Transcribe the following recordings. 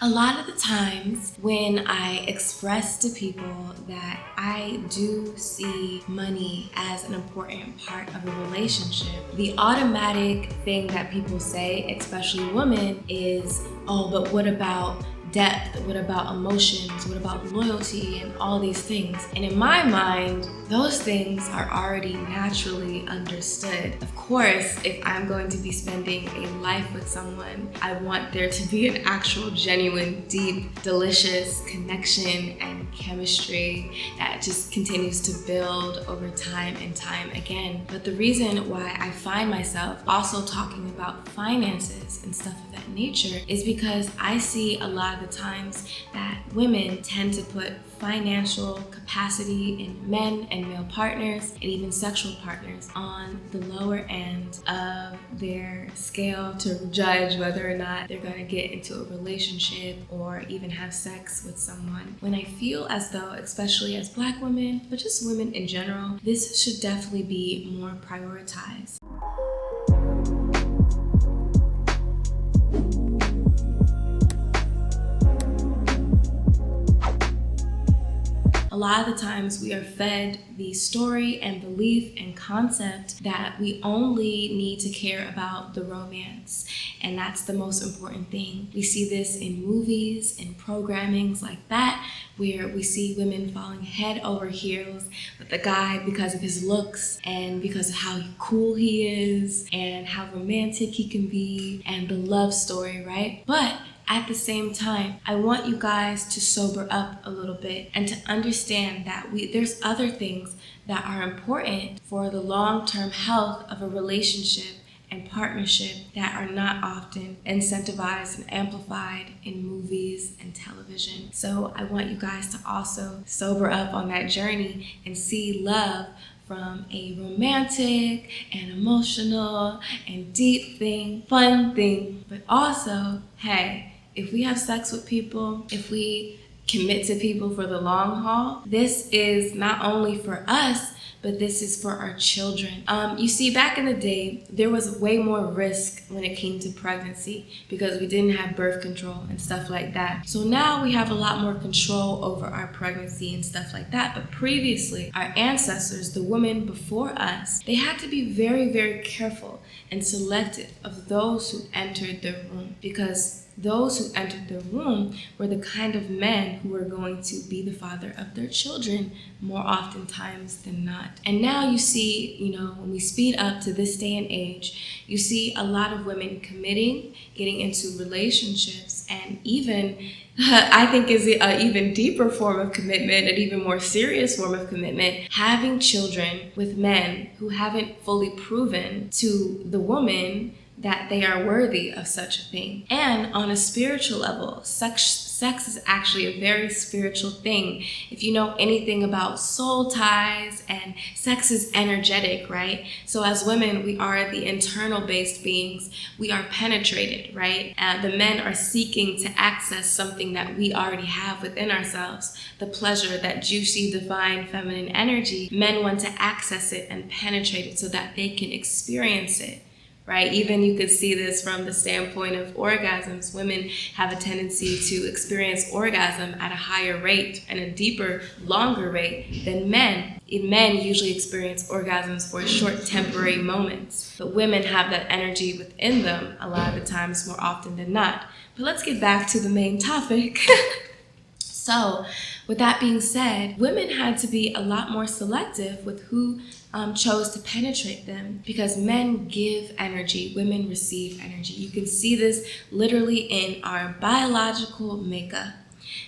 A lot of the times when I express to people that I do see money as an important part of a relationship, the automatic thing that people say, especially women, is, oh, but what about depth? What about emotions? What about loyalty and all these things? And in my mind, those things are already naturally understood. Of course, if I'm going to be spending a life with someone, I want there to be an actual, genuine, deep, delicious connection and chemistry that just continues to build over time and time again. But the reason why I find myself also talking about finances and stuff of that nature is because I see a lot of the times that women tend to put financial capacity in men and male partners and even sexual partners on the lower end of their scale to judge whether or not they're going to get into a relationship or even have sex with someone. When I feel as though, especially as Black women, but just women in general, this should definitely be more prioritized. A lot of the times we are fed the story and belief and concept that we only need to care about the romance, and that's the most important thing. We see this in movies and programmings like that, where we see women falling head over heels with the guy because of his looks and because of how cool he is and how romantic he can be and the love story, right? But at the same time, I want you guys to sober up a little bit and to understand that there's other things that are important for the long-term health of a relationship and partnership that are not often incentivized and amplified in movies and television. So I want you guys to also sober up on that journey and see love from a romantic and emotional and deep thing, fun thing, but also, hey, if we have sex with people, if we commit to people for the long haul, this is not only for us, but this is for our children. You see, back in the day, there was way more risk when it came to pregnancy because we didn't have birth control and stuff like that. So now we have a lot more control over our pregnancy and stuff like that. But previously, our ancestors, the women before us, they had to be very, very careful and selective of those who entered their womb, because those who entered the womb were the kind of men who were going to be the father of their children more oftentimes than not. And now you see, when we speed up to this day and age, you see a lot of women committing, getting into relationships, and even, I think is an even deeper form of commitment, an even more serious form of commitment, having children with men who haven't fully proven to the woman that they are worthy of such a thing. And on a spiritual level, sex is actually a very spiritual thing. If you know anything about soul ties, and sex is energetic, right? So as women, we are the internal based beings. We are penetrated, right? The men are seeking to access something that we already have within ourselves, the pleasure, that juicy, divine, feminine energy. Men want to access it and penetrate it so that they can experience it. Right? Even you could see this from the standpoint of orgasms. Women have a tendency to experience orgasm at a higher rate and a deeper, longer rate than men. Men usually experience orgasms for short, temporary moments, but women have that energy within them a lot of the times, more often than not. But let's get back to the main topic. So, with that being said, women had to be a lot more selective with who chose to penetrate them, because men give energy, women receive energy. You can see this literally in our biological makeup.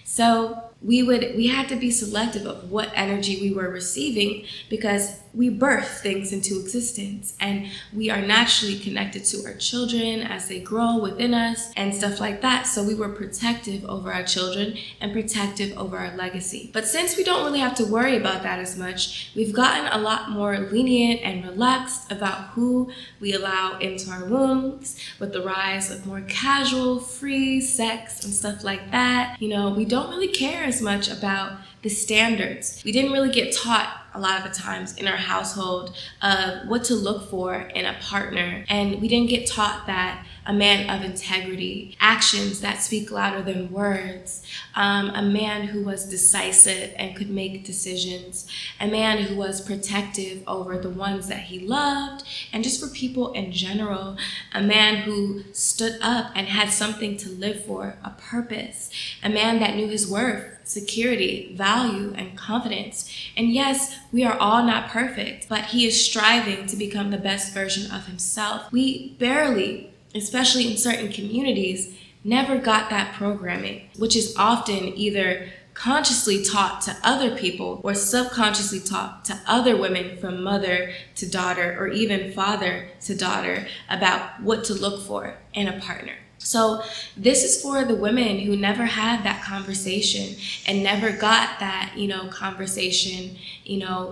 So we had to be selective of what energy we were receiving, because we birth things into existence, and we are naturally connected to our children as they grow within us and stuff like that. So we were protective over our children and protective over our legacy. But since we don't really have to worry about that as much, we've gotten a lot more lenient and relaxed about who we allow into our wombs, with the rise of more casual, free sex and stuff like that. We don't really care as much about the standards. We didn't really get taught a lot of the times in our household of what to look for in a partner. And we didn't get taught that a man of integrity, actions that speak louder than words, a man who was decisive and could make decisions, a man who was protective over the ones that he loved, and just for people in general, a man who stood up and had something to live for, a purpose, a man that knew his worth, security, value, and confidence. And yes, we are all not perfect, but he is striving to become the best version of himself. We barely, especially in certain communities, never got that programming, which is often either consciously taught to other people or subconsciously taught to other women from mother to daughter or even father to daughter about what to look for in a partner. So this is for the women who never had that conversation and never got that, conversation,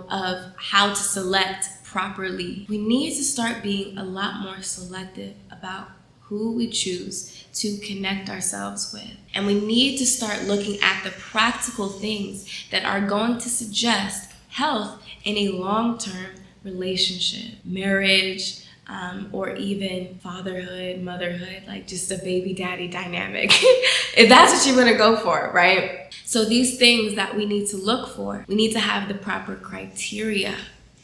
of how to select properly. We need to start being a lot more selective about who we choose to connect ourselves with. And we need to start looking at the practical things that are going to suggest health in a long-term relationship, marriage, or even fatherhood, motherhood, like just a baby daddy dynamic, if that's what you want to go for, right? So these things that we need to look for, we need to have the proper criteria.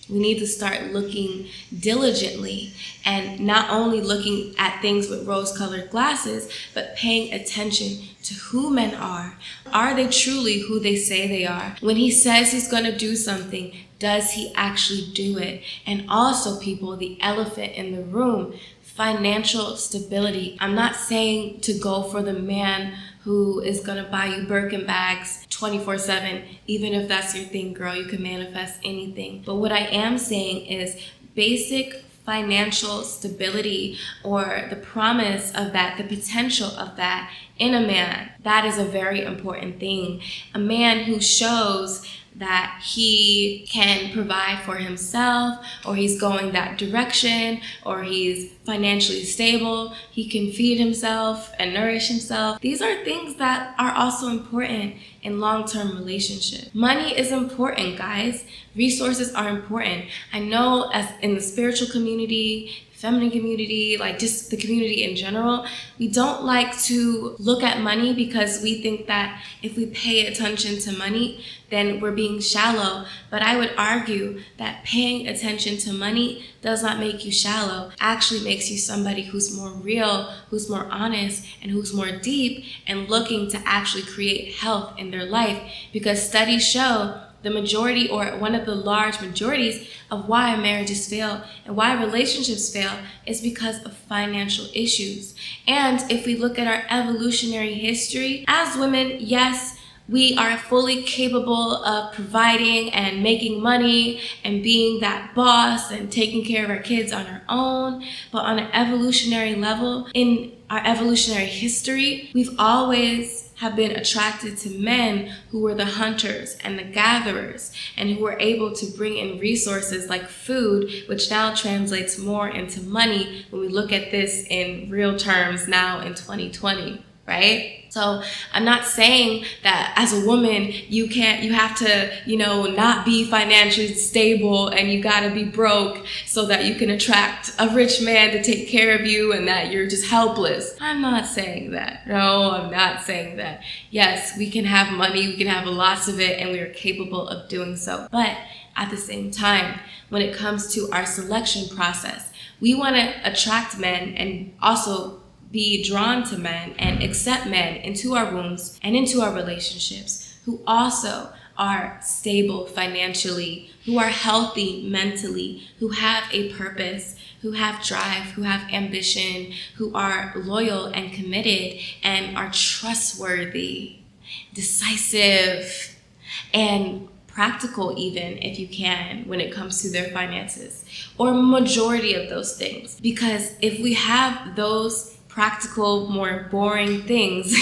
We need to start looking diligently and not only looking at things with rose-colored glasses, but paying attention to who men are. Are they truly who they say they are? When he says he's going to do something, does he actually do it? And also, people, the elephant in the room, financial stability. I'm not saying to go for the man who is going to buy you Birkin bags 24/7, even if that's your thing, girl. You can manifest anything. But what I am saying is basic financial stability, or the promise of that, the potential of that in a man. That is a very important thing. A man who shows that he can provide for himself, or he's going that direction, or he's financially stable, he can feed himself and nourish himself. These are things that are also important in long-term relationships. Money is important, guys. Resources are important. I know as in the spiritual community, feminine community, like just the community in general, we don't like to look at money because we think that if we pay attention to money, then we're being shallow. But I would argue that paying attention to money does not make you shallow. Actually makes you somebody who's more real, who's more honest, and who's more deep and looking to actually create health in their life. Because studies show the majority, or one of the large majorities, of why marriages fail and why relationships fail is because of financial issues. And if we look at our evolutionary history, as women, yes, we are fully capable of providing and making money and being that boss and taking care of our kids on our own. But on an evolutionary level, in our evolutionary history, we've always have been attracted to men who were the hunters and the gatherers and who were able to bring in resources like food, which now translates more into money when we look at this in real terms now in 2020, right? So I'm not saying that as a woman, you have to, not be financially stable and you gotta be broke so that you can attract a rich man to take care of you and that you're just helpless. I'm not saying that. No, I'm not saying that. Yes, we can have money, we can have lots of it, and we are capable of doing so. But at the same time, when it comes to our selection process, we wanna attract men and also be drawn to men and accept men into our wombs and into our relationships who also are stable financially, who are healthy mentally, who have a purpose, who have drive, who have ambition, who are loyal and committed and are trustworthy, decisive, and practical, even if you can, when it comes to their finances, or majority of those things. Because if we have those practical, more boring things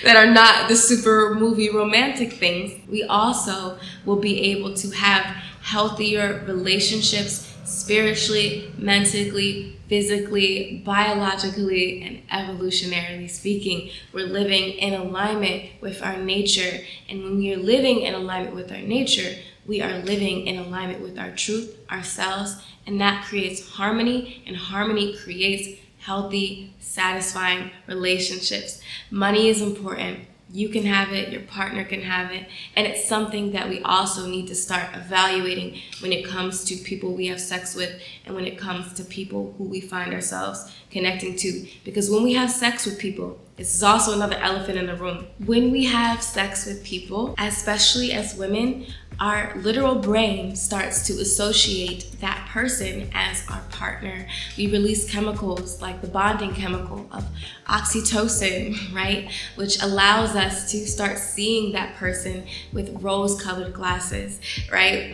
that are not the super movie romantic things, we also will be able to have healthier relationships spiritually, mentally, physically, biologically, and evolutionarily speaking. We're living in alignment with our nature. And when we are living in alignment with our nature, we are living in alignment with our truth, ourselves, and that creates harmony, and harmony creates healthy, satisfying relationships. Money is important. You can have it, your partner can have it, and it's something that we also need to start evaluating when it comes to people we have sex with and when it comes to people who we find ourselves connecting to. Because when we have sex with people, this is also another elephant in the room. When we have sex with people, especially as women, our literal brain starts to associate that person as our partner. We release chemicals like the bonding chemical of oxytocin, right? Which allows us to start seeing that person with rose-colored glasses, right?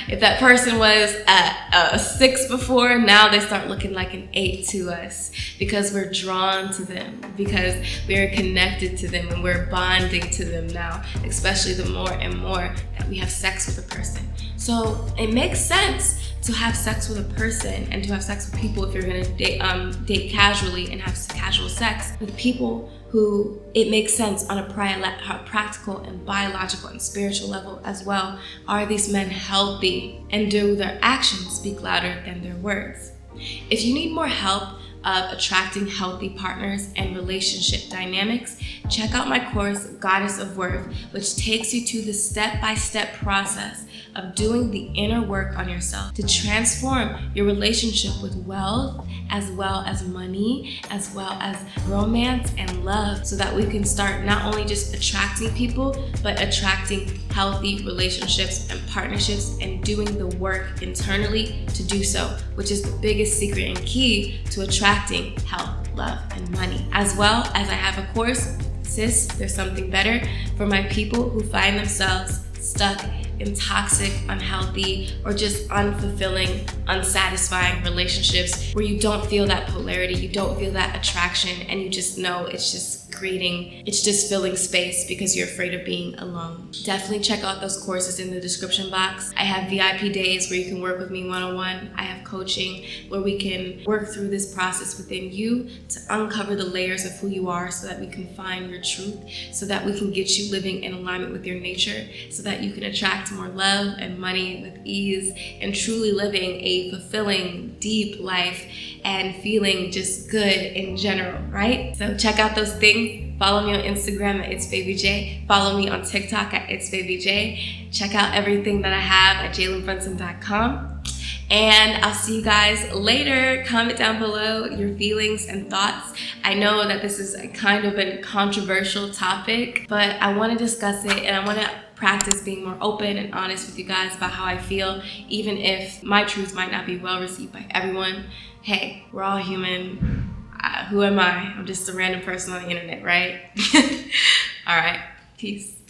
If that person was a 6 before, now they start looking like an 8 to us because we're drawn to them, because we're connected to them and we're bonding to them now, especially the more and more that we have sex with a person. So it makes sense to have sex with a person and to have sex with people if you're gonna date casually and have casual sex with people who it makes sense on a practical and biological and spiritual level as well. Are these men healthy, and do their actions speak louder than their words? If you need more help of attracting healthy partners and relationship dynamics, check out my course, Goddess of Worth, which takes you to the step-by-step process of doing the inner work on yourself to transform your relationship with wealth, as well as money, as well as romance and love, so that we can start not only just attracting people, but attracting healthy relationships and partnerships and doing the work internally to do so, which is the biggest secret and key to attracting health, love, and money. As well as I have a course, Sis, There's Something Better, for my people who find themselves stuck in toxic, unhealthy, or just unfulfilling, unsatisfying relationships where you don't feel that polarity, you don't feel that attraction, and you just know it's just filling space because you're afraid of being alone. Definitely check out those courses in the description box. I have VIP days where you can work with me one-on-one. I have coaching where we can work through this process within you to uncover the layers of who you are so that we can find your truth, so that we can get you living in alignment with your nature, so that you can attract more love and money with ease and truly living a fulfilling, deep life and feeling just good in general, right? So check out those things. Follow me on Instagram at itsbabyj. Follow me on TikTok at itsbabyj. Check out everything that I have at jalenbrunson.com. And I'll see you guys later. Comment down below your feelings and thoughts. I know that this is kind of a controversial topic, but I want to discuss it and I want to practice being more open and honest with you guys about how I feel, even if my truth might not be well received by everyone. Hey, we're all human. Who am I? I'm just a random person on the internet, right? All right, peace.